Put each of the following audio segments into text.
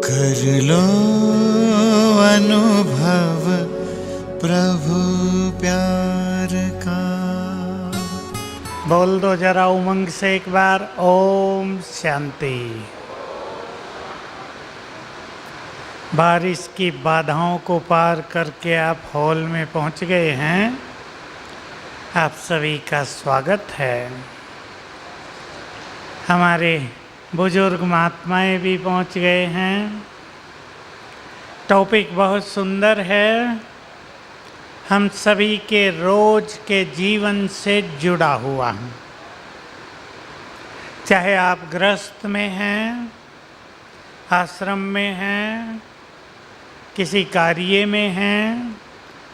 कर लो अनुभव प्रभु प्यार का। बोल दो जरा उमंग से एक बार, ओम शांति। बारिश की बाधाओं को पार करके आप हॉल में पहुंच गए हैं। आप सभी का स्वागत है। हमारे बुजुर्ग महात्माएं भी पहुंच गए हैं। टॉपिक बहुत सुंदर है, हम सभी के रोज के जीवन से जुड़ा हुआ है। चाहे आप गृहस्थ में हैं, आश्रम में हैं, किसी कार्य में हैं,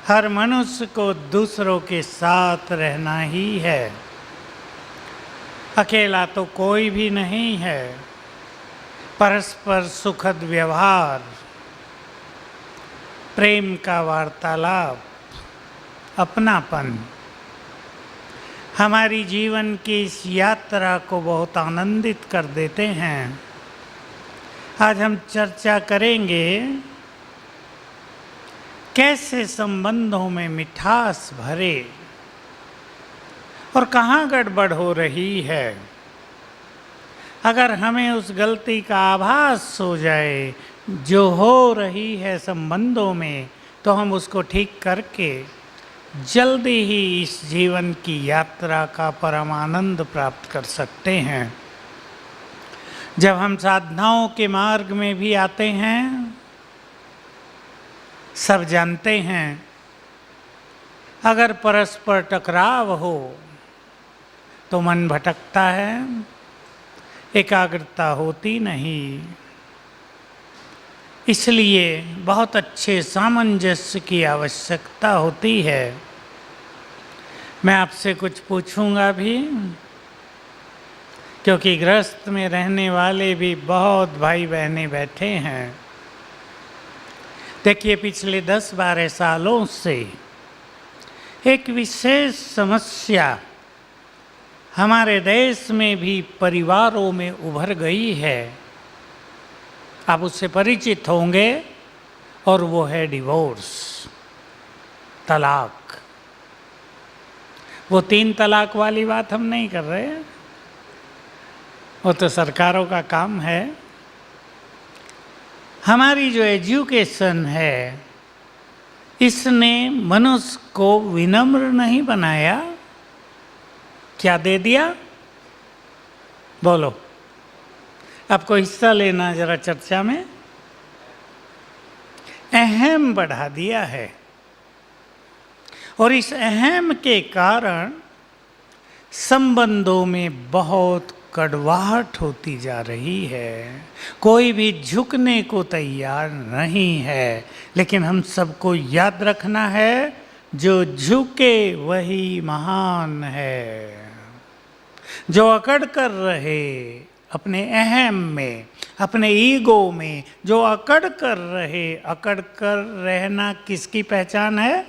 हर मनुष्य को दूसरों के साथ रहना ही है। अकेला तो कोई भी नहीं है। परस्पर सुखद व्यवहार, प्रेम का वार्तालाप, अपनापन हमारी जीवन की इस यात्रा को बहुत आनंदित कर देते हैं। आज हम चर्चा करेंगे कैसे संबंधों में मिठास भरे और कहाँ गड़बड़ हो रही है। अगर हमें उस गलती का आभास हो जाए जो हो रही है संबंधों में, तो हम उसको ठीक करके जल्दी ही इस जीवन की यात्रा का परम आनंद प्राप्त कर सकते हैं। जब हम साधनाओं के मार्ग में भी आते हैं, सब जानते हैं अगर परस्पर टकराव हो तो मन भटकता है, एकाग्रता होती नहीं। इसलिए बहुत अच्छे सामंजस्य की आवश्यकता होती है। मैं आपसे कुछ पूछूंगा भी, क्योंकि गृहस्थ में रहने वाले भी बहुत भाई बहनें बैठे हैं। देखिए, पिछले 10-12 सालों से एक विशेष समस्या हमारे देश में भी परिवारों में उभर गई है। आप उससे परिचित होंगे, और वो है डिवोर्स, तलाक। वो 3 तलाक वाली बात हम नहीं कर रहे, वो तो सरकारों का काम है। हमारी जो एजुकेशन है, इसने मनुष्य को विनम्र नहीं बनाया, क्या दे दिया? बोलो, आपको हिस्सा लेना जरा चर्चा में। अहम बढ़ा दिया है, और इस अहम के कारण संबंधों में बहुत कड़वाहट होती जा रही है। कोई भी झुकने को तैयार नहीं है। लेकिन हम सबको याद रखना है, जो झुके वही महान है। जो अकड़ कर रहे अपने अहम में, अपने ईगो में, जो अकड़ कर रहे, अकड़ कर रहना किसकी पहचान है?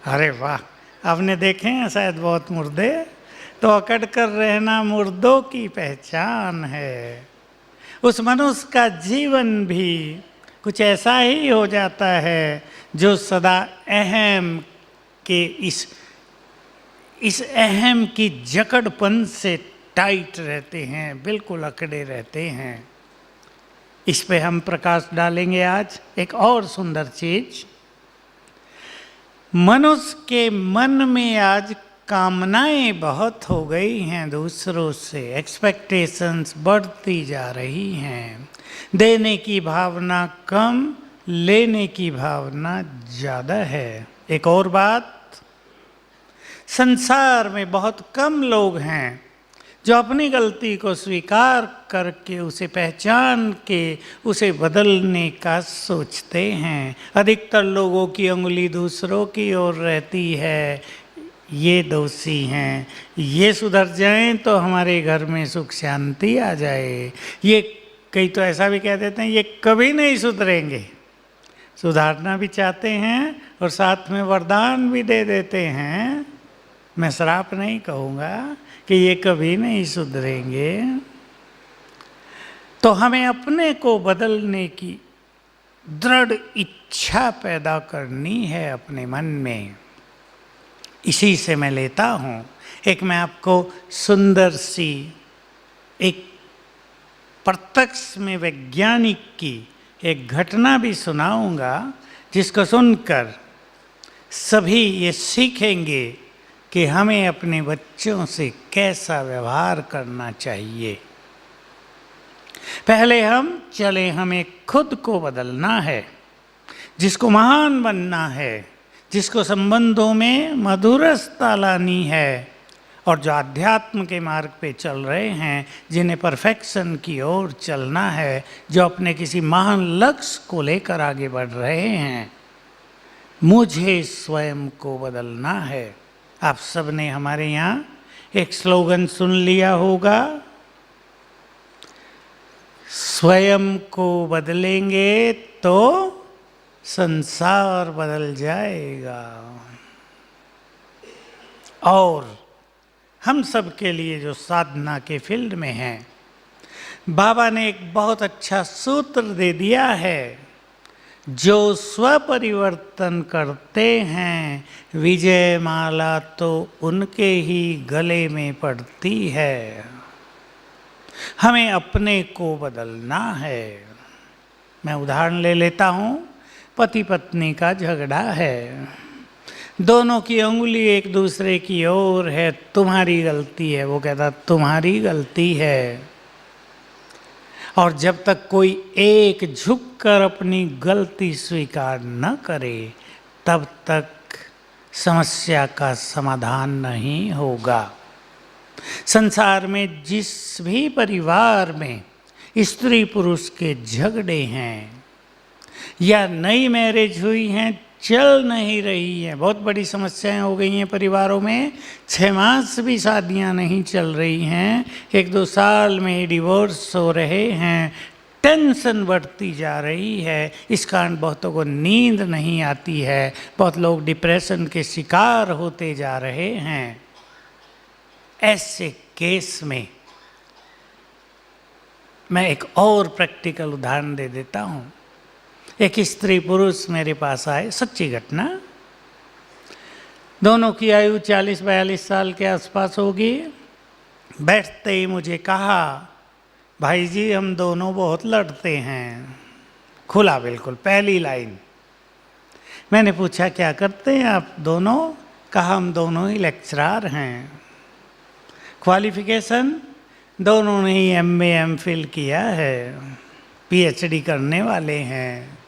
अरे वाह, आपने देखे हैं शायद बहुत मुर्दे, तो अकड़ कर रहना मुर्दों की पहचान है। उस मनुष्य का जीवन भी कुछ ऐसा ही हो जाता है जो सदा अहम के इस अहम की जकड़पन से टाइट रहते हैं, बिल्कुल अकड़े रहते हैं। इस पे हम प्रकाश डालेंगे आज। एक और सुंदर चीज, मनुष्य के मन में आज कामनाएं बहुत हो गई हैं दूसरों से, एक्सपेक्टेशंस बढ़ती जा रही हैं। देने की भावना कम, लेने की भावना ज़्यादा है। एक और बात, संसार में बहुत कम लोग हैं जो अपनी गलती को स्वीकार करके, उसे पहचान के, उसे बदलने का सोचते हैं। अधिकतर लोगों की उंगली दूसरों की ओर रहती है, ये दोषी हैं, ये सुधर जाएं तो हमारे घर में सुख शांति आ जाए। ये कई तो ऐसा भी कह देते हैं, ये कभी नहीं सुधरेंगे। सुधारना भी चाहते हैं और साथ में वरदान भी दे देते हैं। मैं श्राप नहीं कहूँगा कि ये कभी नहीं सुधरेंगे। तो हमें अपने को बदलने की दृढ़ इच्छा पैदा करनी है अपने मन में। इसी से मैं लेता हूँ एक, मैं आपको सुंदर सी एक प्रत्यक्ष में वैज्ञानिक की एक घटना भी सुनाऊंगा, जिसको सुनकर सभी ये सीखेंगे कि हमें अपने बच्चों से कैसा व्यवहार करना चाहिए। पहले हम चले, हमें खुद को बदलना है, जिसको महान बनना है, जिसको संबंधों में मधुरता लानी है, और जो अध्यात्म के मार्ग पे चल रहे हैं, जिन्हें परफेक्शन की ओर चलना है, जो अपने किसी महान लक्ष्य को लेकर आगे बढ़ रहे हैं, मुझे स्वयं को बदलना है। आप सब ने हमारे यहाँ एक स्लोगन सुन लिया होगा, स्वयं को बदलेंगे तो संसार बदल जाएगा। और हम सब के लिए जो साधना के फील्ड में हैं, बाबा ने एक बहुत अच्छा सूत्र दे दिया है, जो स्वपरिवर्तन करते हैं विजय माला तो उनके ही गले में पड़ती है। हमें अपने को बदलना है। मैं उदाहरण ले लेता हूँ, पति पत्नी का झगड़ा है, दोनों की उंगली एक दूसरे की ओर है, तुम्हारी गलती है, वो कहता तुम्हारी गलती है। और जब तक कोई एक झुककर अपनी गलती स्वीकार न करे, तब तक समस्या का समाधान नहीं होगा। संसार में जिस भी परिवार में स्त्री पुरुष के झगड़े हैं, या नई मैरिज हुई हैं, चल नहीं रही है, बहुत बड़ी समस्याएं हो गई हैं परिवारों में, 6 मास भी शादियां नहीं चल रही हैं, 1-2 साल में डिवोर्स हो रहे हैं, टेंशन बढ़ती जा रही है, इस कारण बहुतों को नींद नहीं आती है, बहुत लोग डिप्रेशन के शिकार होते जा रहे हैं। ऐसे केस में मैं एक और प्रैक्टिकल उदाहरण दे देता हूँ। एक स्त्री पुरुष मेरे पास आए, सच्ची घटना, दोनों की आयु 40-42 साल के आसपास होगी। बैठते ही मुझे कहा, भाई जी हम दोनों बहुत लड़ते हैं। खुला बिल्कुल, पहली लाइन। मैंने पूछा क्या करते हैं आप दोनों? कहा हम दोनों ही लेक्चरर हैं। क्वालिफिकेशन? दोनों ने ही MA MPhil किया है, PhD करने वाले हैं।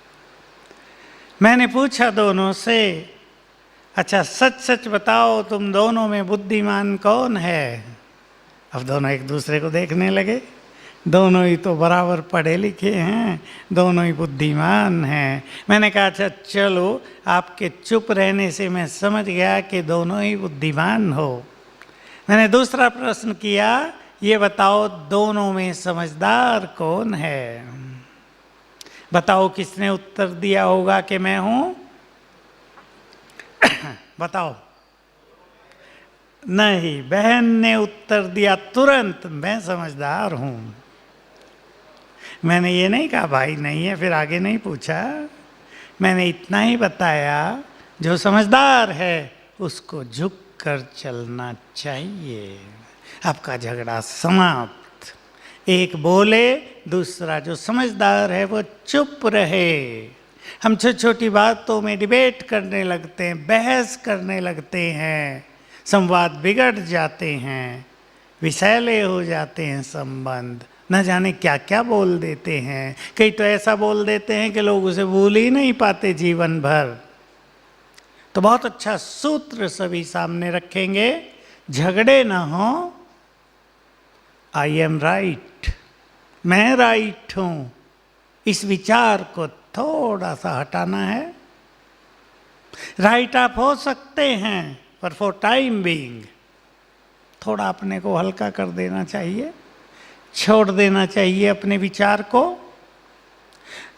मैंने पूछा दोनों से, अच्छा सच सच बताओ तुम दोनों में बुद्धिमान कौन है? अब दोनों एक दूसरे को देखने लगे, दोनों ही तो बराबर पढ़े लिखे हैं, दोनों ही बुद्धिमान हैं। मैंने कहा अच्छा चलो, आपके चुप रहने से मैं समझ गया कि दोनों ही बुद्धिमान हो। मैंने दूसरा प्रश्न किया, ये बताओ दोनों में समझदार कौन है? बताओ किसने उत्तर दिया होगा कि मैं हूं? बताओ। नहीं, बहन ने उत्तर दिया तुरंत, मैं समझदार हूं। मैंने ये नहीं कहा भाई नहीं है, फिर आगे नहीं पूछा। मैंने इतना ही बताया, जो समझदार है उसको झुक कर चलना चाहिए। आपका झगड़ा समाप्त। एक बोले, दूसरा जो समझदार है वो चुप रहे। हम छोटी छोटी बातों में डिबेट करने लगते हैं, बहस करने लगते हैं, संवाद बिगड़ जाते हैं, विषैले हो जाते हैं संबंध, न जाने क्या क्या बोल देते हैं। कई तो ऐसा बोल देते हैं कि लोग उसे भूल ही नहीं पाते जीवन भर। तो बहुत अच्छा सूत्र सभी सामने रखेंगे, झगड़े ना हो, आई एम राइट, मैं राइट हूं, इस विचार को थोड़ा सा हटाना है। राइट आप हो सकते हैं, पर फॉर टाइम बीइंग थोड़ा अपने को हल्का कर देना चाहिए, छोड़ देना चाहिए अपने विचार को।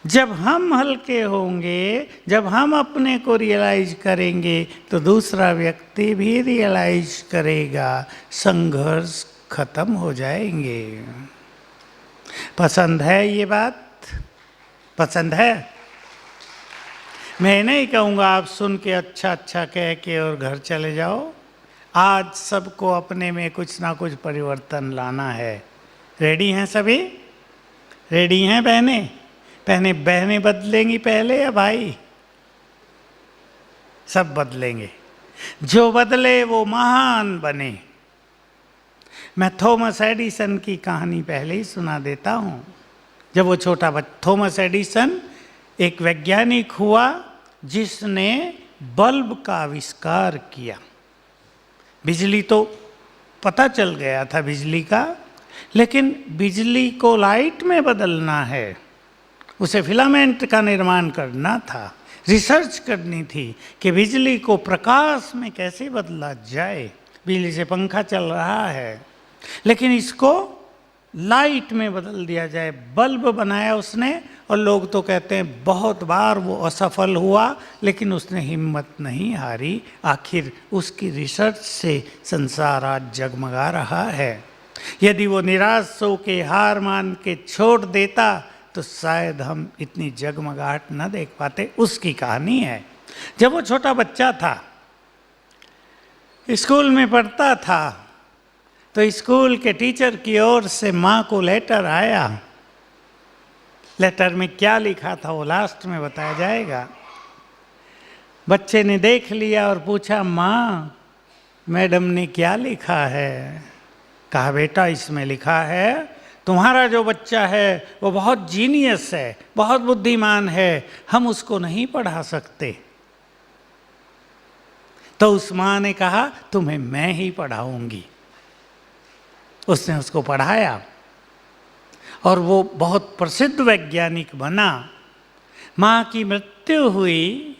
जब हम हल्के होंगे, जब हम अपने को रियलाइज करेंगे, तो दूसरा व्यक्ति भी रियलाइज करेगा, संघर्ष खत्म हो जाएंगे। पसंद है ये बात? पसंद है? मैं नहीं कहूँगा आप सुन के अच्छा अच्छा कह के और घर चले जाओ। आज सबको अपने में कुछ ना कुछ परिवर्तन लाना है। रेडी हैं सभी? रेडी हैं बहनें? बहनें बदलेंगी पहले या भाई? सब बदलेंगे। जो बदले वो महान बने। मैं थॉमस एडिसन की कहानी पहले ही सुना देता हूँ। जब वो छोटा थॉमस एडिसन एक वैज्ञानिक हुआ जिसने बल्ब का आविष्कार किया। बिजली तो पता चल गया था बिजली का, लेकिन बिजली को लाइट में बदलना है, उसे फिलामेंट का निर्माण करना था, रिसर्च करनी थी कि बिजली को प्रकाश में कैसे बदला जाए। बिजली से पंखा चल रहा है, लेकिन इसको लाइट में बदल दिया जाए। बल्ब बनाया उसने, और लोग तो कहते हैं बहुत बार वो असफल हुआ, लेकिन उसने हिम्मत नहीं हारी। आखिर उसकी रिसर्च से संसार आज जगमगा रहा है। यदि वो निराश हो के हार मान के छोड़ देता तो शायद हम इतनी जगमगाहट न देख पाते। उसकी कहानी है। जब वो छोटा बच्चा था, स्कूल में पढ़ता था, तो स्कूल के टीचर की ओर से माँ को लेटर आया। लेटर में क्या लिखा था वो लास्ट में बताया जाएगा। बच्चे ने देख लिया और पूछा, माँ मैडम ने क्या लिखा है? कहा, बेटा इसमें लिखा है तुम्हारा जो बच्चा है वो बहुत जीनियस है, बहुत बुद्धिमान है, हम उसको नहीं पढ़ा सकते। तो उस माँ ने कहा, तुम्हें मैं ही पढ़ाऊंगी। उसने उसको पढ़ाया और वो बहुत प्रसिद्ध वैज्ञानिक बना। माँ की मृत्यु हुई,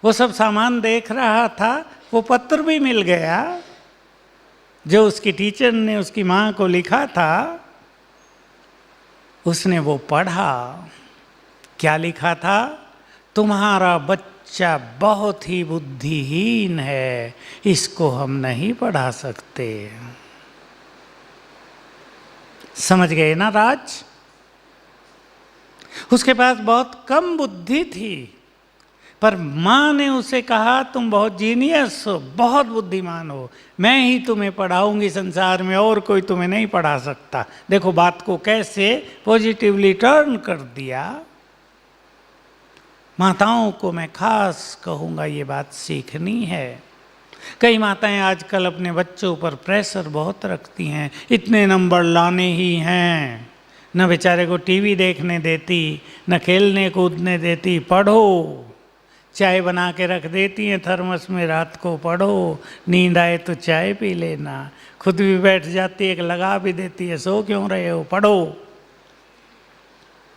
वो सब सामान देख रहा था, वो पत्र भी मिल गया जो उसकी टीचर ने उसकी माँ को लिखा था। उसने वो पढ़ा। क्या लिखा था? तुम्हारा बच्चा बहुत ही बुद्धिहीन है, इसको हम नहीं पढ़ा सकते। समझ गए ना राज? उसके पास बहुत कम बुद्धि थी, पर माँ ने उसे कहा, तुम बहुत जीनियस हो, बहुत बुद्धिमान हो, मैं ही तुम्हें पढ़ाऊंगी, संसार में और कोई तुम्हें नहीं पढ़ा सकता। देखो बात को कैसे पॉजिटिवली टर्न कर दिया। माताओं को मैं खास कहूँगा ये बात सीखनी है। कई माताएं आजकल अपने बच्चों पर प्रेशर बहुत रखती हैं, इतने नंबर लाने ही हैं, न बेचारे को टीवी देखने देती, न खेलने कूदने देती। पढ़ो, चाय बना के रख देती हैं थर्मस में, रात को पढ़ो, नींद आए तो चाय पी लेना, खुद भी बैठ जाती है, एक लगा भी देती है, सो क्यों रहे हो, पढ़ो।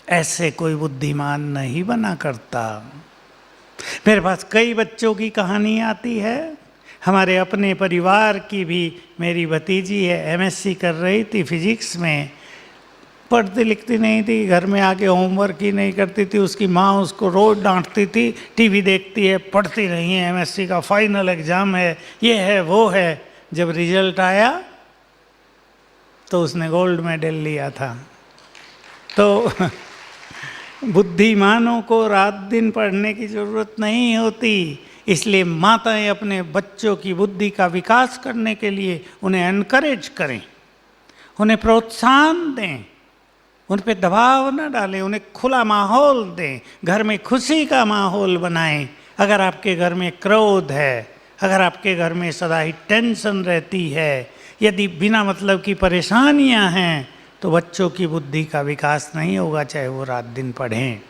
ऐसे कोई बुद्धिमान नहीं बना करता। मेरे पास कई बच्चों की कहानी आती है। हमारे अपने परिवार की भी मेरी भतीजी है, एमएससी कर रही थी फिजिक्स में, पढ़ती लिखती नहीं थी, घर में आके होमवर्क ही नहीं करती थी, उसकी माँ उसको रोज़ डांटती थी। टीवी देखती है, पढ़ती नहीं है, एमएससी का फाइनल एग्ज़ाम है, ये है वो है। जब रिजल्ट आया तो उसने गोल्ड मेडल लिया था। तो बुद्धिमानों को रात दिन पढ़ने की ज़रूरत नहीं होती। इसलिए माताएं अपने बच्चों की बुद्धि का विकास करने के लिए उन्हें एनकरेज करें, उन्हें प्रोत्साहन दें, उन पे दबाव न डालें, उन्हें खुला माहौल दें, घर में खुशी का माहौल बनाएं। अगर आपके घर में क्रोध है, अगर आपके घर में सदा ही टेंशन रहती है, यदि बिना मतलब की परेशानियां हैं, तो बच्चों की बुद्धि का विकास नहीं होगा, चाहे वो रात दिन पढ़ें।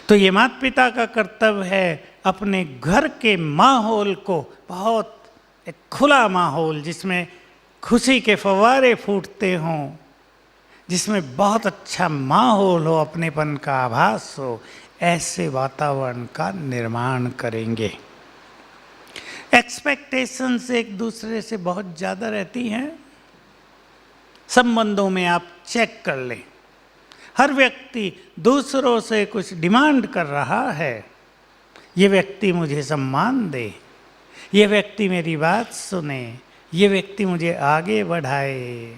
तो ये माता पिता का कर्तव्य है अपने घर के माहौल को बहुत एक खुला माहौल, जिसमें खुशी के फव्वारे फूटते हों, जिसमें बहुत अच्छा माहौल हो, अपनेपन का आभास हो, ऐसे वातावरण का निर्माण करेंगे। एक्सपेक्टेशंस एक दूसरे से बहुत ज़्यादा रहती हैं। संबंधों में आप चेक कर लें, हर व्यक्ति दूसरों से कुछ डिमांड कर रहा है। ये व्यक्ति मुझे सम्मान दे, ये व्यक्ति मेरी बात सुने, ये व्यक्ति मुझे आगे बढ़ाए।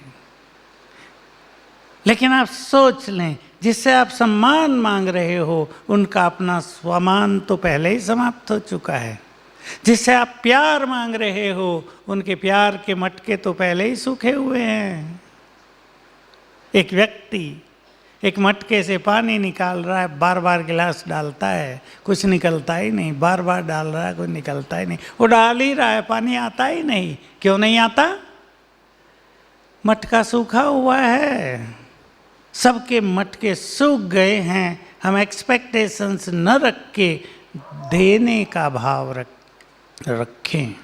लेकिन आप सोच लें, जिससे आप सम्मान मांग रहे हो उनका अपना सम्मान तो पहले ही समाप्त हो चुका है। जिससे आप प्यार मांग रहे हो उनके प्यार के मटके तो पहले ही सूखे हुए हैं। एक व्यक्ति एक मटके से पानी निकाल रहा है, बार बार गिलास डालता है, कुछ निकलता ही नहीं, बार बार डाल रहा है, कुछ निकलता ही नहीं। वो डाल ही रहा है, पानी आता ही नहीं। क्यों नहीं आता? मटका सूखा हुआ है। सबके मटके सूख गए हैं। हम एक्सपेक्टेशंस न रख के देने का भाव रखें।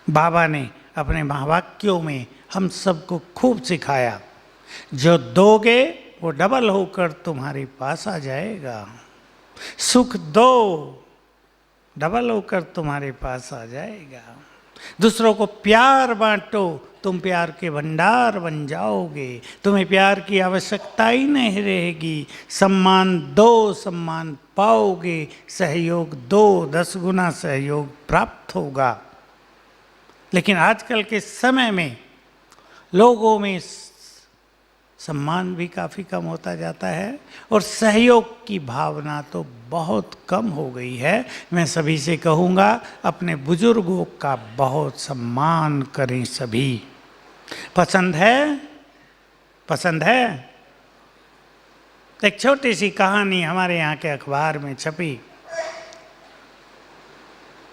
बाबा ने अपने महावाक्यों में हम सबको खूब सिखाया, जो दोगे वो डबल होकर तुम्हारे पास आ जाएगा। सुख दो, डबल होकर तुम्हारे पास आ जाएगा। दूसरों को प्यार बांटो, तुम प्यार के भंडार बन जाओगे। तुम्हें प्यार की आवश्यकता ही नहीं रहेगी। सम्मान दो, सम्मान पाओगे। सहयोग दो, 10 गुना सहयोग प्राप्त होगा। लेकिन आजकल के समय में लोगों में सम्मान भी काफ़ी कम होता जाता है और सहयोग की भावना तो बहुत कम हो गई है। मैं सभी से कहूँगा, अपने बुजुर्गों का बहुत सम्मान करें सभी। पसंद है? पसंद है? एक छोटी सी कहानी हमारे यहाँ के अखबार में छपी।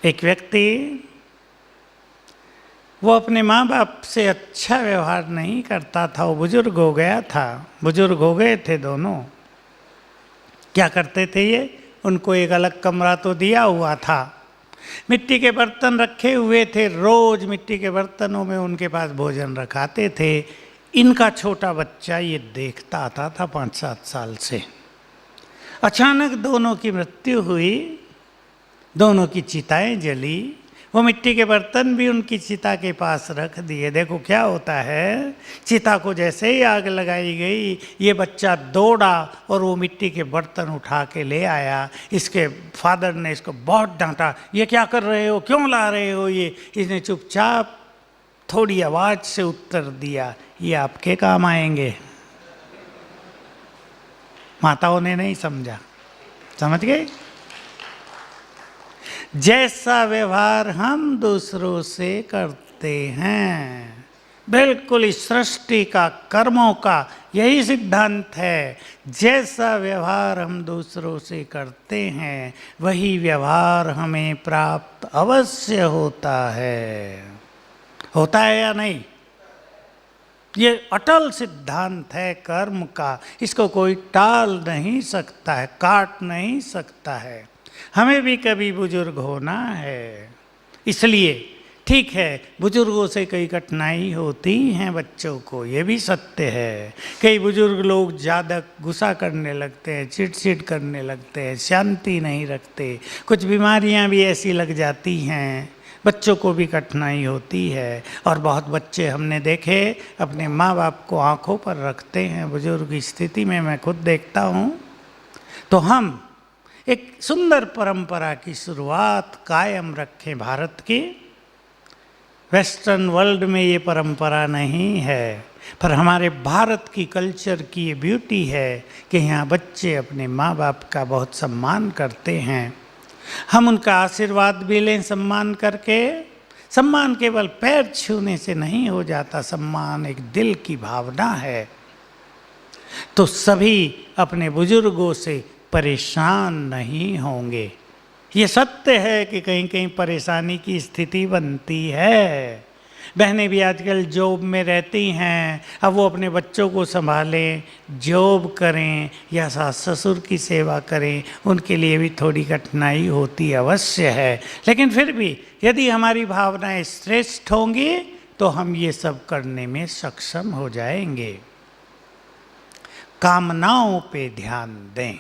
एक व्यक्ति, वो अपने माँ बाप से अच्छा व्यवहार नहीं करता था। वो बुजुर्ग हो गया था, बुजुर्ग हो गए थे दोनों। क्या करते थे ये? उनको एक अलग कमरा तो दिया हुआ था, मिट्टी के बर्तन रखे हुए थे, रोज मिट्टी के बर्तनों में उनके पास भोजन रखाते थे। इनका छोटा बच्चा ये देखता आता था 5-7 साल से। अचानक दोनों की मृत्यु हुई, दोनों की चिताएं जली। वो मिट्टी के बर्तन भी उनकी चिता के पास रख दिए। देखो क्या होता है, चिता को जैसे ही आग लगाई गई, ये बच्चा दौड़ा और वो मिट्टी के बर्तन उठा के ले आया। इसके फादर ने इसको बहुत डांटा, ये क्या कर रहे हो, क्यों ला रहे हो ये? इसने चुपचाप थोड़ी आवाज़ से उत्तर दिया, ये आपके काम आएंगे। माताओं ने नहीं समझा, समझ गए? जैसा व्यवहार हम दूसरों से करते हैं, बिल्कुल इस सृष्टि का, कर्मों का यही सिद्धांत है। जैसा व्यवहार हम दूसरों से करते हैं वही व्यवहार हमें प्राप्त अवश्य होता है। होता है या नहीं? ये अटल सिद्धांत है कर्म का। इसको कोई टाल नहीं सकता है, काट नहीं सकता है। हमें भी कभी बुजुर्ग होना है, इसलिए ठीक है, बुजुर्गों से कई कठिनाई होती हैं बच्चों को, ये भी सत्य है। कई बुजुर्ग लोग ज़्यादा गुस्सा करने लगते हैं, चिड़चिड़ करने लगते हैं, शांति नहीं रखते। कुछ बीमारियां भी ऐसी लग जाती हैं, बच्चों को भी कठिनाई होती है। और बहुत बच्चे हमने देखे अपने माँ बाप को आँखों पर रखते हैं बुजुर्ग की स्थिति में, मैं खुद देखता हूँ। तो हम एक सुंदर परंपरा की शुरुआत कायम रखें भारत की। वेस्टर्न वर्ल्ड में ये परंपरा नहीं है, पर हमारे भारत की कल्चर की ये ब्यूटी है कि यहाँ बच्चे अपने माँ बाप का बहुत सम्मान करते हैं। हम उनका आशीर्वाद भी लें सम्मान करके। सम्मान केवल पैर छूने से नहीं हो जाता, सम्मान एक दिल की भावना है। तो सभी अपने बुजुर्गों से परेशान नहीं होंगे। ये सत्य है कि कहीं कहीं परेशानी की स्थिति बनती है। बहनें भी आजकल जॉब में रहती हैं, अब वो अपने बच्चों को संभालें, जॉब करें या सास ससुर की सेवा करें, उनके लिए भी थोड़ी कठिनाई होती अवश्य है। लेकिन फिर भी यदि हमारी भावनाएं श्रेष्ठ होंगी तो हम ये सब करने में सक्षम हो जाएंगे। कामनाओं पे ध्यान दें।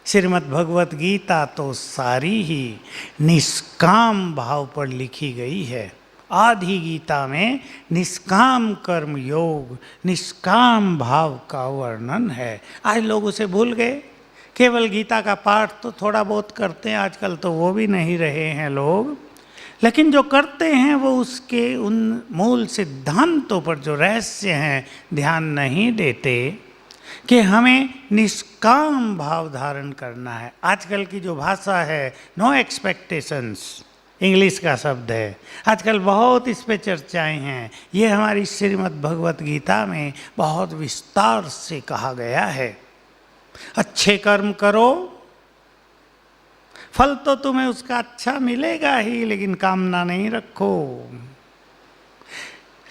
श्रीमद् भगवत गीता तो सारी ही निष्काम भाव पर लिखी गई है। आधी गीता में निष्काम कर्म योग, निष्काम भाव का वर्णन है। आज लोग उसे भूल गए। केवल गीता का पाठ तो थोड़ा बहुत करते हैं, आजकल तो वो भी नहीं रहे हैं लोग। लेकिन जो करते हैं वो उसके उन मूल सिद्धांतों पर जो रहस्य हैं ध्यान नहीं देते कि हमें निष्काम भाव धारण करना है। आजकल की जो भाषा है नो एक्सपेक्टेशंस, इंग्लिश का शब्द है, आजकल बहुत इस पे चर्चाएं हैं। ये हमारी श्रीमद् भगवत गीता में बहुत विस्तार से कहा गया है। अच्छे कर्म करो, फल तो तुम्हें उसका अच्छा मिलेगा ही, लेकिन कामना नहीं रखो।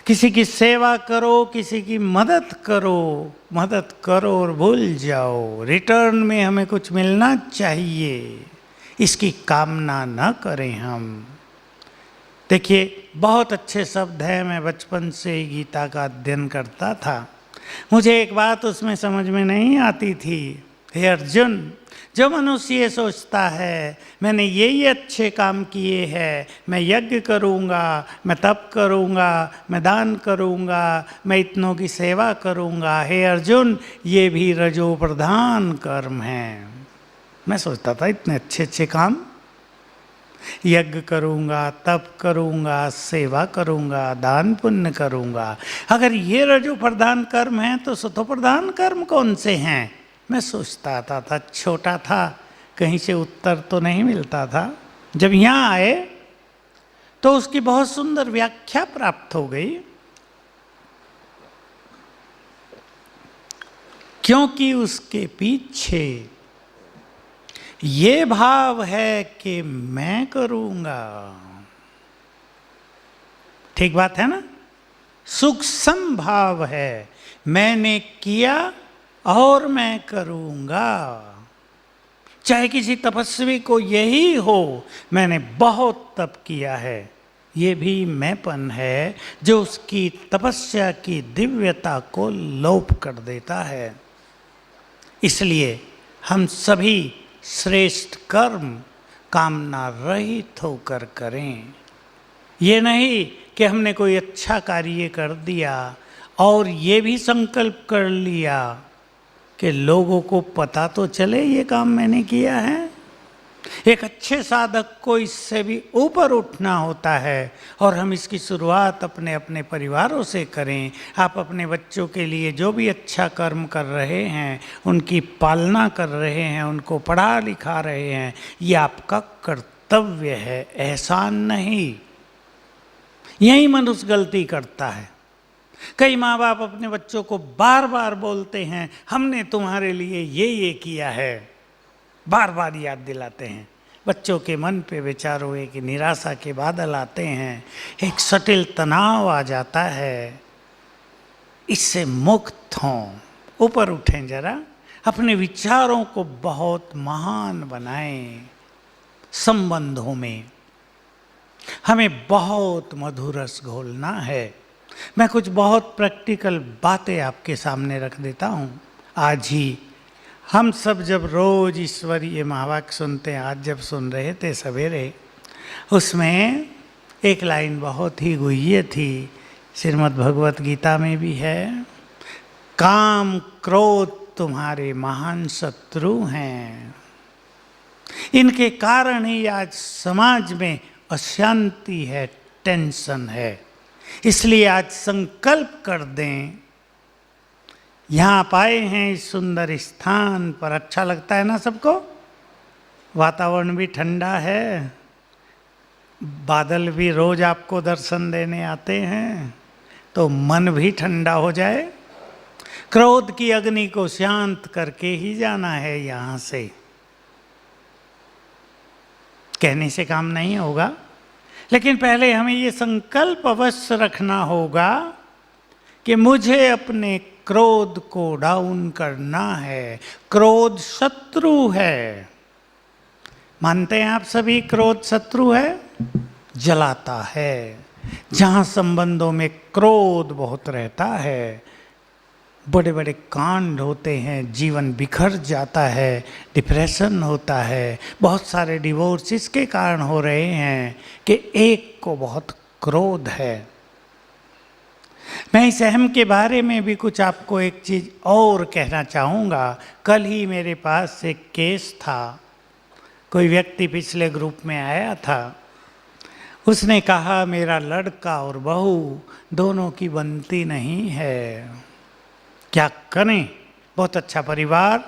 किसी की सेवा करो, किसी की मदद करो और भूल जाओ। रिटर्न में हमें कुछ मिलना चाहिए, इसकी कामना न करें हम। देखिए बहुत अच्छे शब्द हैं। मैं बचपन से ही गीता का अध्ययन करता था। मुझे एक बात उसमें समझ में नहीं आती थी। हे अर्जुन, जो मनुष्य ये सोचता है मैंने यही अच्छे काम किए हैं, मैं यज्ञ करूँगा, मैं तप करूँगा, मैं दान करूँगा, मैं इतनों की सेवा करूँगा, हे अर्जुन ये भी रजो प्रधान कर्म हैं। मैं सोचता था इतने अच्छे अच्छे काम, यज्ञ करूँगा, तप करूँगा, सेवा करूँगा, दान पुण्य करूँगा, अगर ये रजो प्रधान कर्म हैं तो सतो प्रधान कर्म कौन से हैं? मैं सोचता था, छोटा था, कहीं से उत्तर तो नहीं मिलता था। जब यहाँ आए तो उसकी बहुत सुंदर व्याख्या प्राप्त हो गई, क्योंकि उसके पीछे ये भाव है कि मैं करूँगा। ठीक बात है ना? सूक्ष्म भाव है, मैंने किया और मैं करूँगा। चाहे किसी तपस्वी को यही हो, मैंने बहुत तप किया है, ये भी मैंपन है जो उसकी तपस्या की दिव्यता को लोप कर देता है। इसलिए हम सभी श्रेष्ठ कर्म कामना रहित होकर करें। ये नहीं कि हमने कोई अच्छा कार्य कर दिया और ये भी संकल्प कर लिया कि लोगों को पता तो चले ये काम मैंने किया है। एक अच्छे साधक को इससे भी ऊपर उठना होता है और हम इसकी शुरुआत अपने अपने परिवारों से करें। आप अपने बच्चों के लिए जो भी अच्छा कर्म कर रहे हैं, उनकी पालना कर रहे हैं, उनको पढ़ा लिखा रहे हैं, ये आपका कर्तव्य है, एहसान नहीं। यही मनुष्य गलती करता है। कई माँ बाप अपने बच्चों को बार बार बोलते हैं हमने तुम्हारे लिए ये किया है, बार बार याद दिलाते हैं। बच्चों के मन पे विचारों एक निराशा के बादल आते हैं, एक सटिल तनाव आ जाता है। इससे मुक्त हों, ऊपर उठें, जरा अपने विचारों को बहुत महान बनाएं। संबंधों में हमें बहुत मधुर रस घोलना है। मैं कुछ बहुत प्रैक्टिकल बातें आपके सामने रख देता हूँ। आज ही हम सब जब रोज ईश्वरीय महावाक्य सुनते हैं, आज जब सुन रहे थे सवेरे, उसमें एक लाइन बहुत ही गुह्य थी, श्रीमद् भगवत गीता में भी है, काम क्रोध तुम्हारे महान शत्रु हैं, इनके कारण ही आज समाज में अशांति है, टेंशन है। इसलिए आज संकल्प कर दें, यहाँ आप आए हैं इस सुंदर स्थान पर, अच्छा लगता है ना सबको? वातावरण भी ठंडा है, बादल भी रोज आपको दर्शन देने आते हैं, तो मन भी ठंडा हो जाए। क्रोध की अग्नि को शांत करके ही जाना है यहाँ से। कहने से काम नहीं होगा, लेकिन पहले हमें ये संकल्प अवश्य रखना होगा कि मुझे अपने क्रोध को डाउन करना है। क्रोध शत्रु है, मानते हैं आप सभी? क्रोध शत्रु है, जलाता है। जहाँ संबंधों में क्रोध बहुत रहता है, बड़े बड़े कांड होते हैं, जीवन बिखर जाता है, डिप्रेशन होता है, बहुत सारे डिवोर्स इसके कारण हो रहे हैं कि एक को बहुत क्रोध है। मैं इस अहम के बारे में भी कुछ आपको एक चीज़ और कहना चाहूँगा। कल ही मेरे पास एक केस था, कोई व्यक्ति पिछले ग्रुप में आया था, उसने कहा मेरा लड़का और बहू दोनों की बनती नहीं है, क्या करें। बहुत अच्छा परिवार,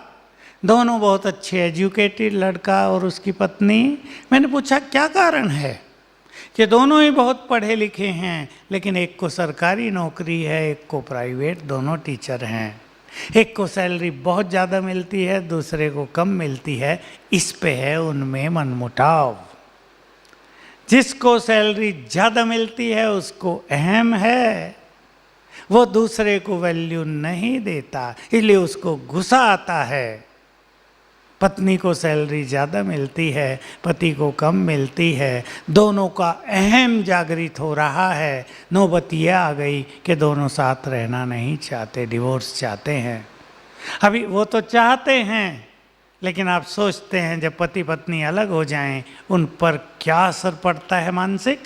दोनों बहुत अच्छे एजुकेटेड, लड़का और उसकी पत्नी। मैंने पूछा क्या कारण है कि दोनों ही बहुत पढ़े लिखे हैं, लेकिन एक को सरकारी नौकरी है, एक को प्राइवेट, दोनों टीचर हैं। एक को सैलरी बहुत ज़्यादा मिलती है, दूसरे को कम मिलती है। इस पे है उनमें मनमुटाव। जिसको सैलरी ज़्यादा मिलती है उसको अहम है, वो दूसरे को वैल्यू नहीं देता, इसलिए उसको गुस्सा आता है। पत्नी को सैलरी ज़्यादा मिलती है, पति को कम मिलती है, दोनों का अहम जागृत हो रहा है। नौबत यह आ गई कि दोनों साथ रहना नहीं चाहते, डिवोर्स चाहते हैं। अभी वो तो चाहते हैं, लेकिन आप सोचते हैं जब पति पत्नी अलग हो जाएं, उन पर क्या असर पड़ता है मानसिक,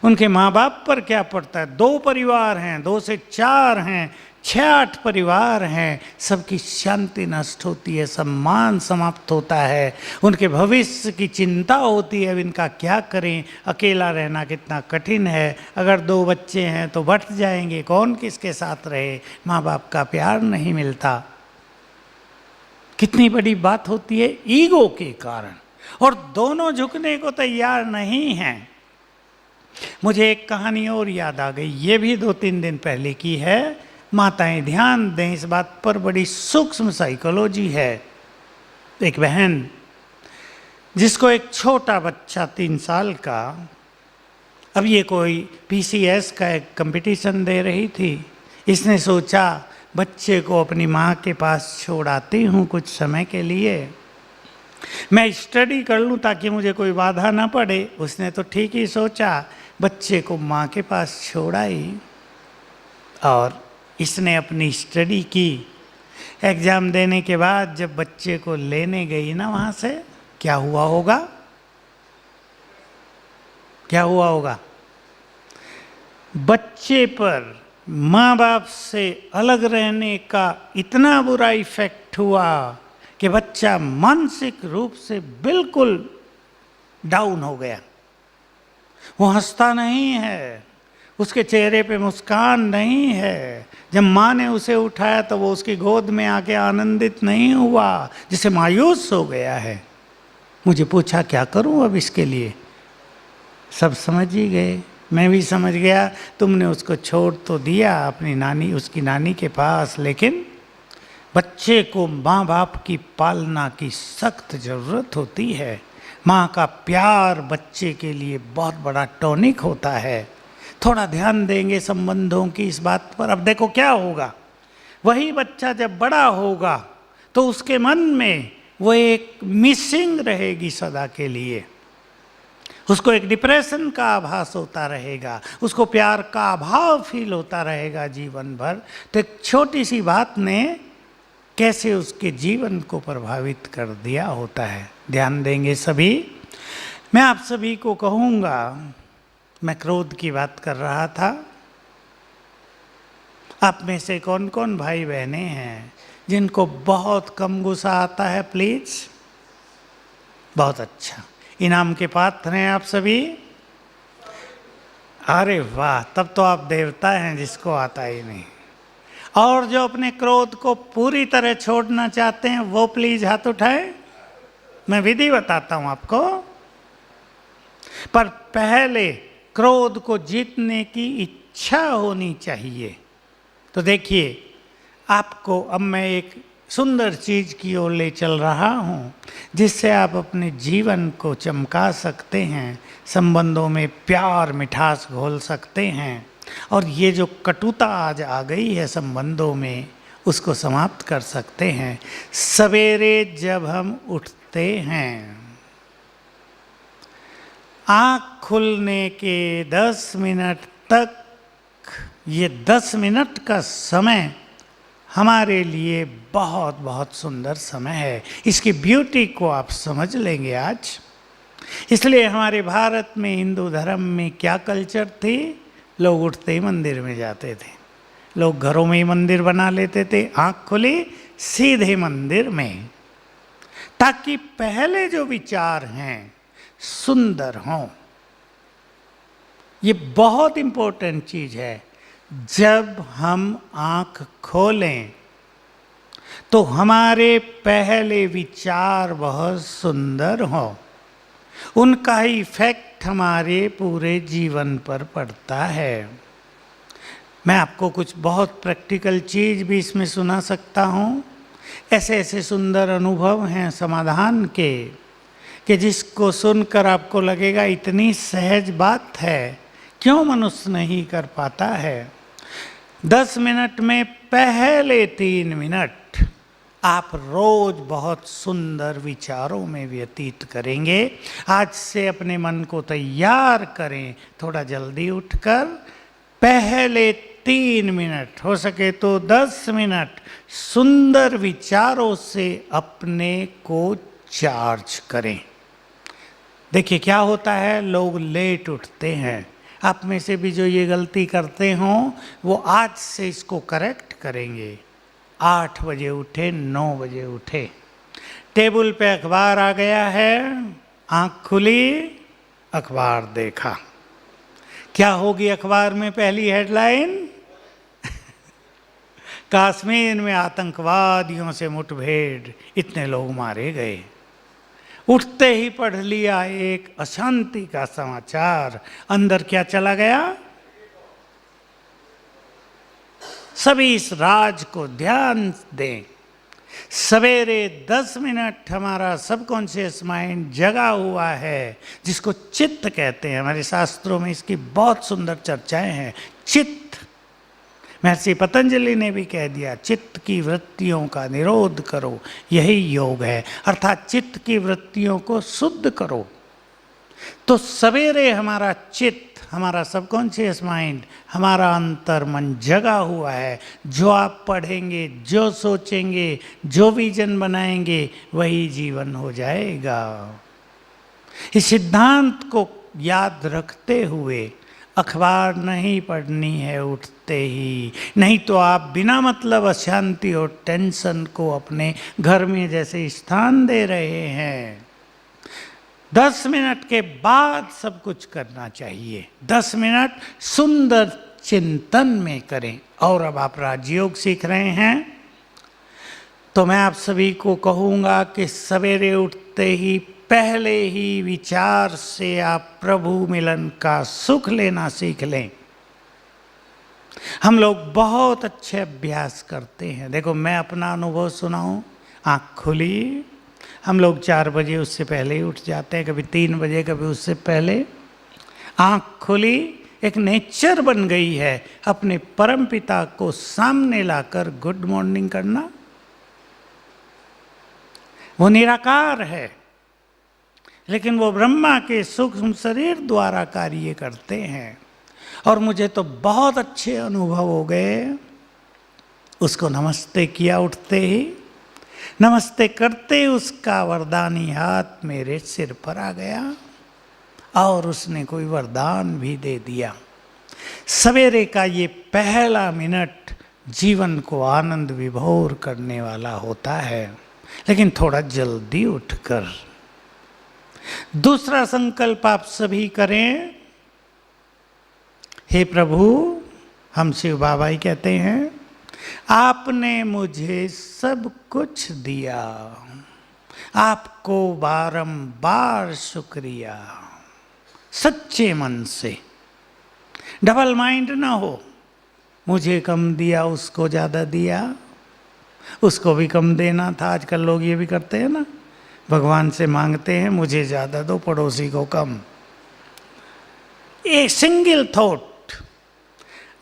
उनके माँ बाप पर क्या पड़ता है। 2 परिवार हैं, 2 से 4 हैं, 6-8 परिवार हैं, सबकी शांति नष्ट होती है, सम्मान समाप्त होता है, उनके भविष्य की चिंता होती है। अब इनका क्या करें, अकेला रहना कितना कठिन है, अगर 2 बच्चे हैं तो बट जाएंगे, कौन किसके साथ रहे, माँ बाप का प्यार नहीं मिलता। कितनी बड़ी बात होती है ईगो के कारण, और दोनों झुकने को तैयार नहीं हैं। मुझे एक कहानी और याद आ गई, ये भी 2-3 दिन पहले की है। माताएं ध्यान दें इस बात पर, बड़ी सूक्ष्म साइकोलॉजी है। एक बहन जिसको एक छोटा बच्चा 3 साल का, अब ये कोई PCS का एक कंपटीशन दे रही थी, इसने सोचा बच्चे को अपनी माँ के पास छोड़ आती हूँ कुछ समय के लिए, मैं स्टडी कर लूँ ताकि मुझे कोई बाधा ना पड़े। उसने तो ठीक ही सोचा, बच्चे को माँ के पास छोड़ आई और इसने अपनी स्टडी की। एग्ज़ाम देने के बाद जब बच्चे को लेने गई ना वहाँ से, क्या हुआ होगा, क्या हुआ होगा? बच्चे पर माँ बाप से अलग रहने का इतना बुरा इफेक्ट हुआ कि बच्चा मानसिक रूप से बिल्कुल डाउन हो गया। वो हंसता नहीं है, उसके चेहरे पे मुस्कान नहीं है। जब माँ ने उसे उठाया तो वो उसकी गोद में आके आनंदित नहीं हुआ, जिसे मायूस हो गया है। मुझे पूछा क्या करूं अब इसके लिए। सब समझ ही गए, मैं भी समझ गया। तुमने उसको छोड़ तो दिया अपनी नानी, उसकी नानी के पास, लेकिन बच्चे को माँ बाप की पालना की सख्त ज़रूरत होती है। माँ का प्यार बच्चे के लिए बहुत बड़ा टॉनिक होता है। थोड़ा ध्यान देंगे संबंधों की इस बात पर। अब देखो क्या होगा, वही बच्चा जब बड़ा होगा तो उसके मन में वो एक मिसिंग रहेगी सदा के लिए। उसको एक डिप्रेशन का आभास होता रहेगा, उसको प्यार का अभाव फील होता रहेगा जीवन भर। तो एक छोटी सी बात ने कैसे उसके जीवन को प्रभावित कर दिया होता है। ध्यान देंगे सभी। मैं आप सभी को कहूँगा, मैं क्रोध की बात कर रहा था। आप में से कौन कौन भाई बहनें हैं जिनको बहुत कम गुस्सा आता है? प्लीज़, बहुत अच्छा, इनाम के पात्र हैं आप सभी। अरे वाह, तब तो आप देवता हैं जिसको आता ही नहीं। और जो अपने क्रोध को पूरी तरह छोड़ना चाहते हैं वो प्लीज हाथ उठाएं। मैं विधि बताता हूं आपको, पर पहले क्रोध को जीतने की इच्छा होनी चाहिए। तो देखिए, आपको अब मैं एक सुंदर चीज की ओर ले चल रहा हूं जिससे आप अपने जीवन को चमका सकते हैं, संबंधों में प्यार मिठास घोल सकते हैं, और ये जो कटुता आज आ गई है संबंधों में उसको समाप्त कर सकते हैं। सवेरे जब हम उठते हैं, आँख खुलने के 10 मिनट तक, ये 10 मिनट का समय हमारे लिए बहुत बहुत सुंदर समय है। इसकी ब्यूटी को आप समझ लेंगे आज। इसलिए हमारे भारत में हिंदू धर्म में क्या कल्चर थी, लोग उठते ही मंदिर में जाते थे, लोग घरों में ही मंदिर बना लेते थे, आँख खुली सीधे मंदिर में, ताकि पहले जो विचार हैं सुंदर हों। ये बहुत इंपॉर्टेंट चीज है। जब हम आंख खोलें तो हमारे पहले विचार बहुत सुंदर हो, उनका इफेक्ट हमारे पूरे जीवन पर पड़ता है। मैं आपको कुछ बहुत प्रैक्टिकल चीज भी इसमें सुना सकता हूँ। ऐसे ऐसे सुंदर अनुभव हैं समाधान के कि जिसको सुनकर आपको लगेगा इतनी सहज बात है, क्यों मनुष्य नहीं कर पाता है। 10 मिनट में पहले 3 मिनट आप रोज बहुत सुंदर विचारों में व्यतीत करेंगे। आज से अपने मन को तैयार करें, थोड़ा जल्दी उठकर पहले 3 मिनट, हो सके तो 10 मिनट सुंदर विचारों से अपने को चार्ज करें। देखिए क्या होता है, लोग लेट उठते हैं। आप में से भी जो ये गलती करते हों वो आज से इसको करेक्ट करेंगे। 8 बजे उठे, 9 बजे उठे, टेबल पे अखबार आ गया है, आंख खुली, अखबार देखा। क्या होगी अखबार में पहली हेडलाइन? कश्मीर में आतंकवादियों से मुठभेड़, इतने लोग मारे गए। उठते ही पढ़ लिया एक अशांति का समाचार, अंदर क्या चला गया? सभी इस राज को ध्यान दें। सवेरे 10 मिनट हमारा सबकॉन्शियस माइंड जगा हुआ है, जिसको चित्त कहते हैं। हमारे शास्त्रों में इसकी बहुत सुंदर चर्चाएं हैं। चित्त, महर्षि पतंजलि ने भी कह दिया, चित्त की वृत्तियों का निरोध करो, यही योग है। अर्थात चित्त की वृत्तियों को शुद्ध करो। तो सवेरे हमारा चित्त, हमारा सबकॉन्शियस माइंड, हमारा अंतर मन जगा हुआ है। जो आप पढ़ेंगे, जो सोचेंगे, जो विजन बनाएंगे, वही जीवन हो जाएगा। इस सिद्धांत को याद रखते हुए अखबार नहीं पढ़नी है उठते ही, नहीं तो आप बिना मतलब अशांति और टेंशन को अपने घर में जैसे स्थान दे रहे हैं। 10 मिनट के बाद सब कुछ करना चाहिए। 10 मिनट सुंदर चिंतन में करें। और अब आप राजयोग सीख रहे हैं तो मैं आप सभी को कहूँगा कि सवेरे उठते ही पहले ही विचार से आप प्रभु मिलन का सुख लेना सीख लें। हम लोग बहुत अच्छे अभ्यास करते हैं। देखो मैं अपना अनुभव सुनाऊं, आँख खुली, हम लोग 4 बजे उससे पहले ही उठ जाते हैं, कभी 3 बजे, कभी उससे पहले। आँख खुली, एक नेचर बन गई है अपने परम पिता को सामने लाकर गुड मॉर्निंग करना। वो निराकार है, लेकिन वो ब्रह्मा के सूक्ष्म शरीर द्वारा कार्य करते हैं। और मुझे तो बहुत अच्छे अनुभव हो गए। उसको नमस्ते किया उठते ही, नमस्ते करते ही उसका वरदानी हाथ मेरे सिर पर आ गया और उसने कोई वरदान भी दे दिया। सवेरे का ये पहला मिनट जीवन को आनंद विभोर करने वाला होता है, लेकिन थोड़ा जल्दी उठकर। दूसरा संकल्प आप सभी करें। हे प्रभु, हम शिव बाबा ही कहते हैं, आपने मुझे सब कुछ दिया, आपको बारंबार शुक्रिया। सच्चे मन से, डबल माइंड ना हो, मुझे कम दिया उसको ज़्यादा दिया, उसको भी कम देना था। आजकल लोग ये भी करते हैं ना, भगवान से मांगते हैं मुझे ज़्यादा दो, पड़ोसी को कम। एक सिंगल थॉट,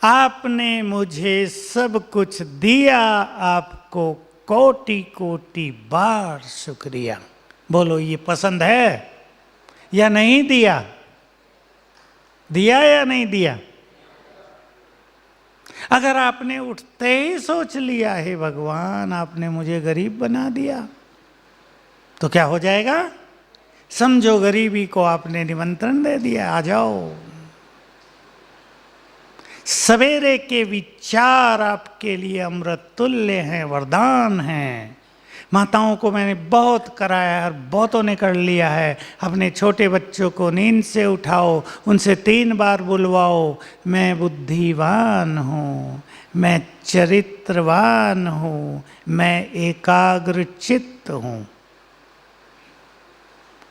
आपने मुझे सब कुछ दिया, आपको कोटि कोटि बार शुक्रिया। बोलो ये पसंद है या नहीं दिया? दिया या नहीं दिया? अगर आपने उठते ही सोच लिया, हे भगवान आपने मुझे गरीब बना दिया, तो क्या हो जाएगा? समझो गरीबी को आपने निमंत्रण दे दिया, आ जाओ। सवेरे के विचार आपके लिए अमृत तुल्य हैं, वरदान हैं। माताओं को मैंने बहुत कराया है और बहुतों ने कर लिया है। अपने छोटे बच्चों को नींद से उठाओ, उनसे 3 बार बुलवाओ, मैं बुद्धिवान हूँ, मैं चरित्रवान हूँ, मैं एकाग्रचित्त हूँ।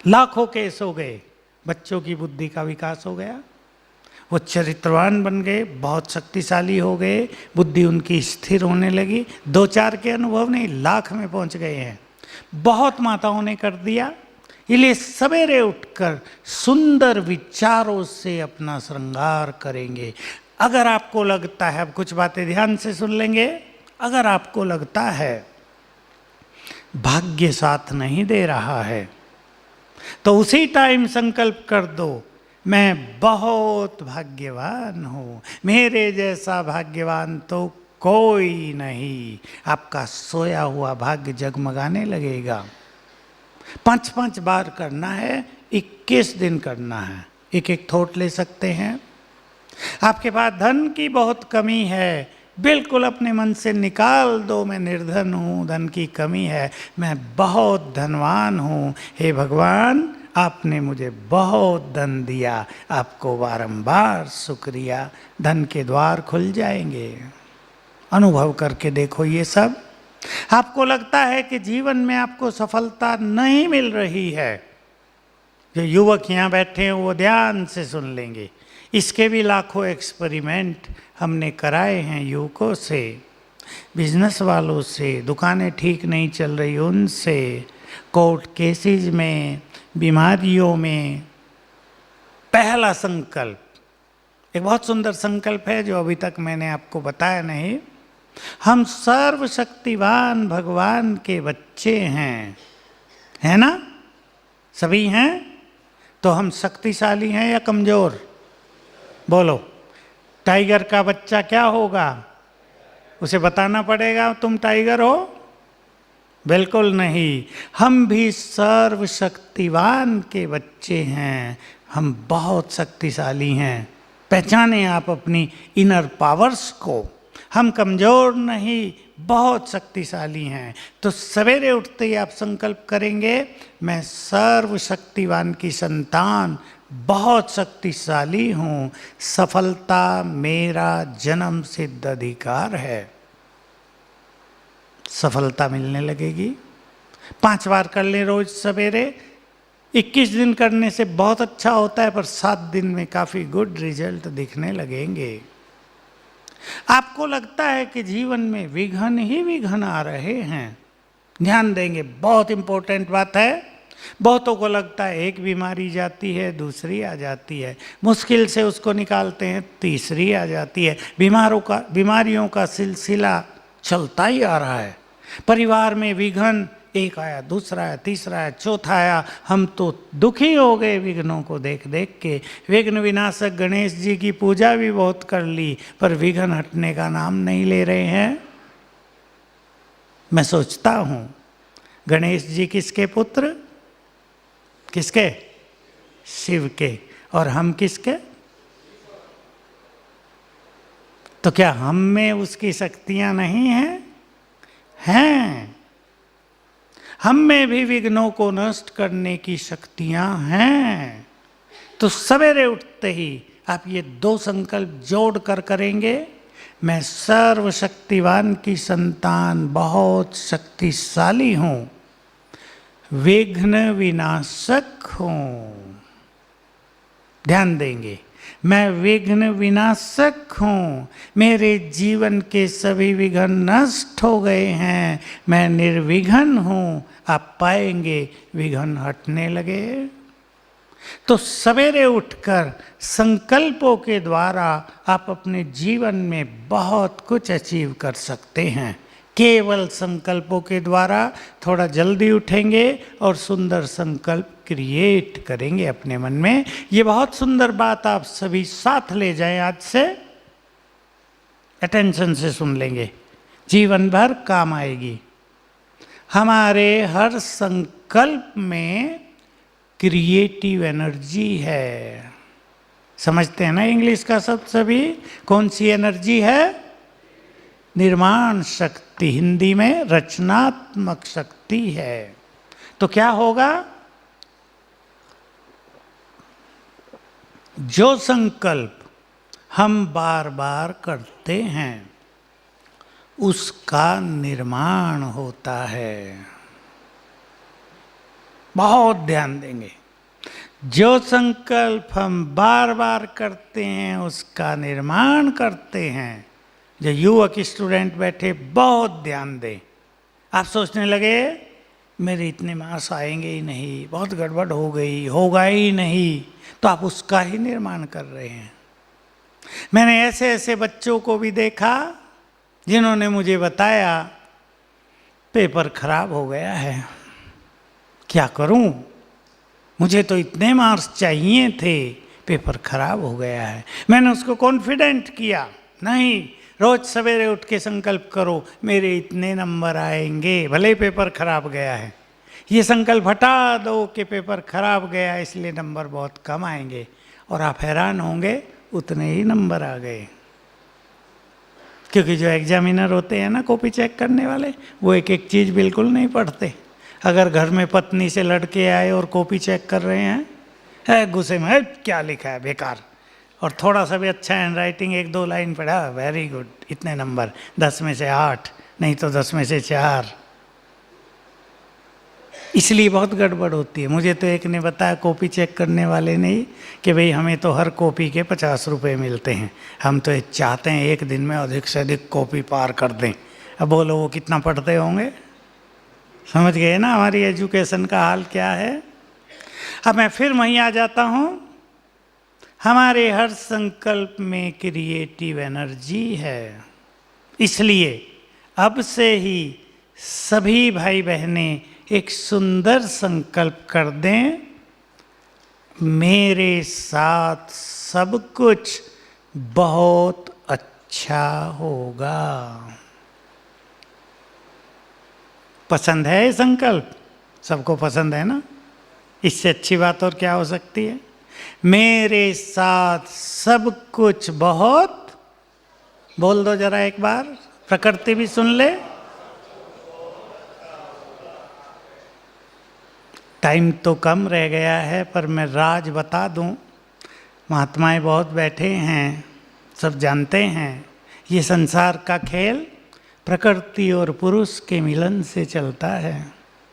लाखों केस हो गए, बच्चों की बुद्धि का विकास हो गया, वो चरित्रवान बन गए, बहुत शक्तिशाली हो गए, बुद्धि उनकी स्थिर होने लगी। 2-4 के अनुभव नहीं, लाख में पहुंच गए हैं। बहुत माताओं ने कर दिया। इसलिए सवेरे उठकर सुंदर विचारों से अपना श्रृंगार करेंगे। अगर आपको लगता है, अब कुछ बातें ध्यान से सुन लेंगे, अगर आपको लगता है भाग्य साथ नहीं दे रहा है, तो उसी टाइम संकल्प कर दो, मैं बहुत भाग्यवान हूँ, मेरे जैसा भाग्यवान तो कोई नहीं। आपका सोया हुआ भाग्य जगमगाने लगेगा। 5-5 बार करना है, 21 दिन करना है। एक थॉट ले सकते हैं। आपके पास धन की बहुत कमी है, बिल्कुल अपने मन से निकाल दो, मैं निर्धन हूँ, धन की कमी है, मैं बहुत धनवान हूँ। हे भगवान, आपने मुझे बहुत धन दिया, आपको बारंबार शुक्रिया। धन के द्वार खुल जाएंगे। अनुभव करके देखो ये सब। आपको लगता है कि जीवन में आपको सफलता नहीं मिल रही है, जो युवक यहाँ बैठे हैं वो ध्यान से सुन लेंगे। इसके भी लाखों एक्सपेरिमेंट हमने कराए हैं युवकों से, बिजनेस वालों से, दुकानें ठीक नहीं चल रही उनसे, कोर्ट केसेस में, बीमारियों में। पहला संकल्प, एक बहुत सुंदर संकल्प है जो अभी तक मैंने आपको बताया नहीं। हम सर्वशक्तिवान भगवान के बच्चे हैं, है ना? सभी हैं। तो हम शक्तिशाली हैं या कमजोर? बोलो। टाइगर का बच्चा क्या होगा? उसे बताना पड़ेगा तुम टाइगर हो? बिल्कुल नहीं। हम भी सर्वशक्तिवान के बच्चे हैं, हम बहुत शक्तिशाली हैं। पहचाने आप अपनी इनर पावर्स को। हम कमजोर नहीं, बहुत शक्तिशाली हैं। तो सवेरे उठते ही आप संकल्प करेंगे, मैं सर्वशक्तिवान की संतान, बहुत शक्तिशाली हूँ, सफलता मेरा जन्म सिद्ध अधिकार है। सफलता मिलने लगेगी। 5 बार कर लें रोज सवेरे। 21 दिन करने से बहुत अच्छा होता है, पर 7 दिन में काफ़ी गुड रिजल्ट दिखने लगेंगे। आपको लगता है कि जीवन में विघ्न ही विघ्न आ रहे हैं, ध्यान देंगे, बहुत इंपॉर्टेंट बात है। बहुतों को लगता है एक बीमारी जाती है, दूसरी आ जाती है, मुश्किल से उसको निकालते हैं, तीसरी आ जाती है। बीमारियों का सिलसिला चलता ही आ रहा है। परिवार में विघ्न, एक आया, दूसरा आया, तीसरा आया, चौथा आया। हम तो दुखी हो गए विघ्नों को देख देख के। विघ्न विनाशक गणेश जी की पूजा भी बहुत कर ली, पर विघ्न हटने का नाम नहीं ले रहे हैं। मैं सोचता हूँ, गणेश जी किसके पुत्र? किसके? शिव के। और हम किसके? तो क्या हम में उसकी शक्तियां नहीं हैं? हैं। हम में भी विघ्नों को नष्ट करने की शक्तियां हैं। तो सवेरे उठते ही आप ये 2 संकल्प जोड़ कर करेंगे, मैं सर्वशक्तिवान की संतान, बहुत शक्तिशाली हूं, विघ्न विनाशक हूं। ध्यान देंगे, मैं विघ्न विनाशक हूँ, मेरे जीवन के सभी विघ्न नष्ट हो गए हैं, मैं निर्विघ्न हूँ। आप पाएंगे विघ्न हटने लगे। तो सवेरे उठकर संकल्पों के द्वारा आप अपने जीवन में बहुत कुछ अचीव कर सकते हैं। केवल संकल्पों के द्वारा। थोड़ा जल्दी उठेंगे और सुंदर संकल्प क्रिएट करेंगे अपने मन में। ये बहुत सुंदर बात आप सभी साथ ले जाएं, आज से अटेंशन से सुन लेंगे, जीवन भर काम आएगी। हमारे हर संकल्प में क्रिएटिव एनर्जी है। समझते हैं ना इंग्लिश का शब्द सभी? कौन सी एनर्जी है? निर्माण शक्ति। शक्ति, हिंदी में रचनात्मक शक्ति है। तो क्या होगा? जो संकल्प हम बार बार करते हैं उसका निर्माण होता है। बहुत ध्यान देंगे। जो संकल्प हम बार बार करते हैं उसका निर्माण करते हैं। जो युवक स्टूडेंट बैठे, बहुत ध्यान दें। आप सोचने लगे मेरे इतने मार्क्स आएंगे ही नहीं, बहुत गड़बड़ हो गई, होगा ही नहीं, तो आप उसका ही निर्माण कर रहे हैं। मैंने ऐसे ऐसे बच्चों को भी देखा जिन्होंने मुझे बताया पेपर खराब हो गया है, क्या करूं, मुझे तो इतने मार्क्स चाहिए थे, पेपर खराब हो गया है। मैंने उसको कॉन्फिडेंट किया, नहीं, रोज सवेरे उठ के संकल्प करो मेरे इतने नंबर आएंगे, भले ही पेपर खराब गया है। ये संकल्प हटा दो कि पेपर खराब गया इसलिए नंबर बहुत कम आएंगे, और आप हैरान होंगे उतने ही नंबर आ गए। क्योंकि जो एग्जामिनर होते हैं ना, कॉपी चेक करने वाले, वो एक एक चीज़ बिल्कुल नहीं पढ़ते। अगर घर में पत्नी से लड़के आए और कॉपी चेक कर रहे हैं, है गुस्से में, है क्या लिखा है बेकार, और थोड़ा सा भी अच्छा हैंड राइटिंग, एक दो लाइन पढ़ा, वेरी गुड, इतने नंबर, 10 में से 8, नहीं तो 10 में से 4। इसलिए बहुत गड़बड़ होती है। मुझे तो एक ने बताया, कॉपी चेक करने वाले नहीं, कि भाई हमें तो हर कॉपी के 50 रुपये मिलते हैं, हम तो चाहते हैं एक दिन में अधिक से अधिक कॉपी पार कर दें। अब बोलो वो कितना पढ़ते होंगे? समझ गए ना हमारी एजुकेशन का हाल क्या है। अब मैं फिर वहीं आ जाता हूँ, हमारे हर संकल्प में क्रिएटिव एनर्जी है। इसलिए अब से ही सभी भाई बहनें एक सुंदर संकल्प कर दें, मेरे साथ सब कुछ बहुत अच्छा होगा। पसंद है ये संकल्प? सबको पसंद है ना? इससे अच्छी बात और क्या हो सकती है? मेरे साथ सब कुछ बहुत, बोल दो जरा एक बार, प्रकृति भी सुन ले। टाइम तो कम रह गया है, पर मैं राज बता दूं, महात्माएं बहुत बैठे हैं, सब जानते हैं, ये संसार का खेल प्रकृति और पुरुष के मिलन से चलता है।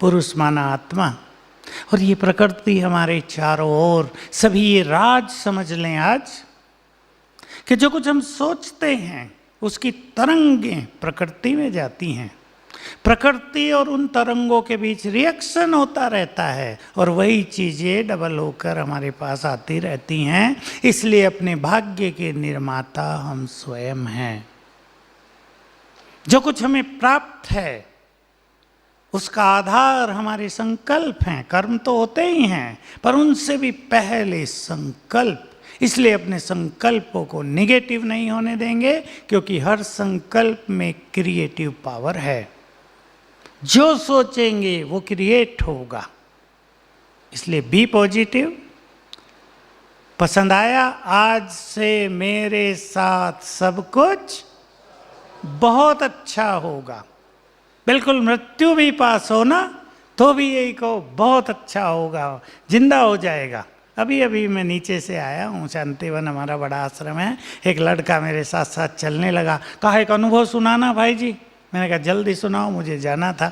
पुरुष माना आत्मा, और ये प्रकृति हमारे चारों ओर। सभी ये राज समझ लें आज, कि जो कुछ हम सोचते हैं उसकी तरंगें प्रकृति में जाती हैं। प्रकृति और उन तरंगों के बीच रिएक्शन होता रहता है, और वही चीज़ें डबल होकर हमारे पास आती रहती हैं। इसलिए अपने भाग्य के निर्माता हम स्वयं हैं। जो कुछ हमें प्राप्त है उसका आधार हमारे संकल्प हैं। कर्म तो होते ही हैं, पर उनसे भी पहले संकल्प। इसलिए अपने संकल्पों को निगेटिव नहीं होने देंगे, क्योंकि हर संकल्प में क्रिएटिव पावर है। जो सोचेंगे वो क्रिएट होगा। इसलिए बी पॉजिटिव। पसंद आया? आज से मेरे साथ सब कुछ बहुत अच्छा होगा। बिल्कुल मृत्यु भी पास हो ना, तो भी यही कहो बहुत अच्छा होगा, जिंदा हो जाएगा। अभी अभी मैं नीचे से आया हूँ, शांतिवन हमारा बड़ा आश्रम है। एक लड़का मेरे साथ साथ चलने लगा, कहा एक अनुभव सुनाना भाई जी। मैंने कहा जल्दी सुनाओ, मुझे जाना था।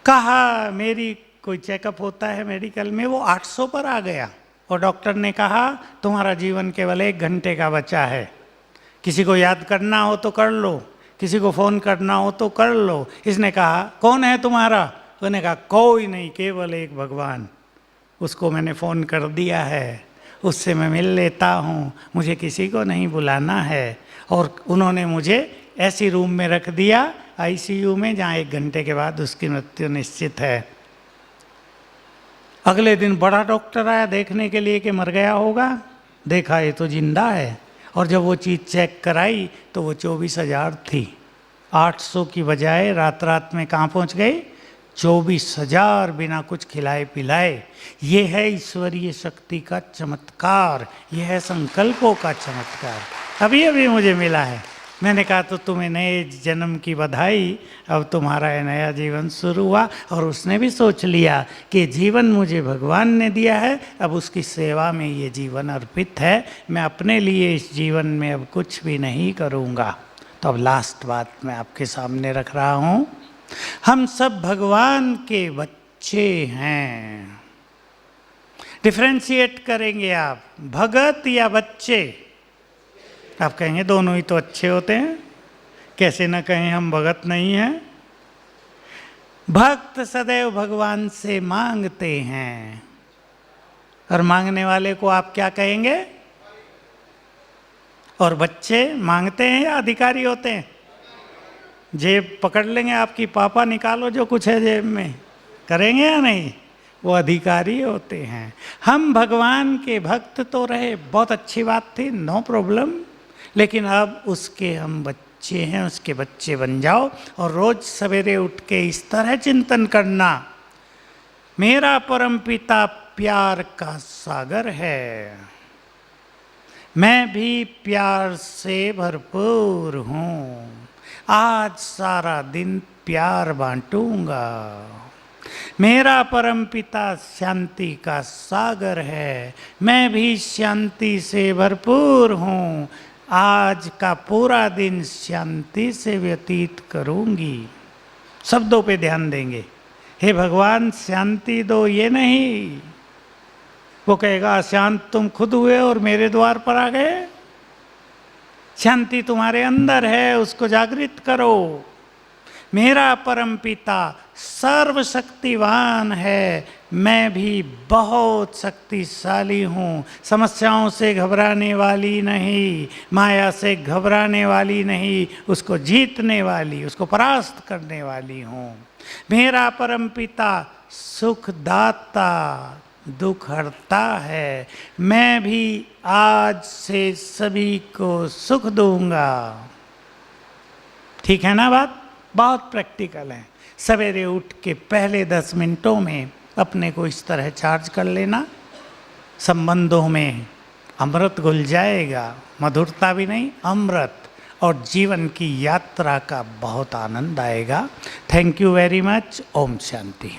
कहा मेरी कोई चेकअप होता है मेडिकल में, वो 800 पर आ गया, और डॉक्टर ने कहा तुम्हारा जीवन केवल 1 घंटे का बचा है, किसी को याद करना हो तो कर लो, किसी को फ़ोन करना हो तो कर लो। इसने कहा कौन है तुम्हारा? उसने कहा कोई नहीं, केवल एक भगवान। उसको मैंने फ़ोन कर दिया है, उससे मैं मिल लेता हूँ, मुझे किसी को नहीं बुलाना है। और उन्होंने मुझे ऐसी रूम में रख दिया, आईसीयू में, जहाँ 1 घंटे के बाद उसकी मृत्यु निश्चित है। अगले दिन बड़ा डॉक्टर आया देखने के लिए कि मर गया होगा, देखा ये तो जिंदा है। और जब वो चीज़ चेक कराई तो वो 24,000 थी। 800 की बजाय रात रात में कहाँ पहुँच गई? 24,000 बिना कुछ खिलाए पिलाए। ये है ईश्वरीय शक्ति का चमत्कार, ये है संकल्पों का चमत्कार। अभी अभी मुझे मिला है, मैंने कहा तो तुम्हें नए जन्म की बधाई, अब तुम्हारा ये नया जीवन शुरू हुआ। और उसने भी सोच लिया कि जीवन मुझे भगवान ने दिया है, अब उसकी सेवा में ये जीवन अर्पित है, मैं अपने लिए इस जीवन में अब कुछ भी नहीं करूँगा। तो अब लास्ट बात मैं आपके सामने रख रहा हूँ, हम सब भगवान के बच्चे हैं। डिफ्रेंशिएट करेंगे आप, भगत या बच्चे? आप कहेंगे दोनों ही तो अच्छे होते हैं, कैसे न कहें हम भगत नहीं हैं। भक्त सदैव भगवान से मांगते हैं, और मांगने वाले को आप क्या कहेंगे? और बच्चे मांगते हैं या अधिकारी होते हैं? जेब पकड़ लेंगे आपकी, पापा निकालो जो कुछ है जेब में, करेंगे या नहीं? वो अधिकारी होते हैं। हम भगवान के भक्त तो रहे, बहुत अच्छी बात थी, नो प्रॉब्लम, लेकिन अब उसके हम बच्चे हैं, उसके बच्चे बन जाओ। और रोज सवेरे उठ के इस तरह चिंतन करना, मेरा परमपिता प्यार का सागर है, मैं भी प्यार से भरपूर हूँ, आज सारा दिन प्यार बांटूंगा। मेरा परमपिता शांति का सागर है, मैं भी शांति से भरपूर हूँ, आज का पूरा दिन शांति से व्यतीत करूंगी। शब्दों पे ध्यान देंगे, हे भगवान शांति दो, ये नहीं वो कहेगा शांत तुम खुद हुए और मेरे द्वार पर आ गए। शांति तुम्हारे अंदर है, उसको जागृत करो। मेरा परमपिता सर्वशक्तिवान है, मैं भी बहुत शक्तिशाली हूँ, समस्याओं से घबराने वाली नहीं, माया से घबराने वाली नहीं, उसको जीतने वाली, उसको परास्त करने वाली हूँ। मेरा परमपिता सुखदाता दुख हरता है, मैं भी आज से सभी को सुख दूंगा। ठीक है ना बात? बहुत प्रैक्टिकल है। सवेरे उठ के पहले 10 मिनटों में अपने को इस तरह चार्ज कर लेना, संबंधों में अमृत घुल जाएगा, मधुरता भी नहीं अमृत, और जीवन की यात्रा का बहुत आनंद आएगा। Thank you very much. ओम शांति।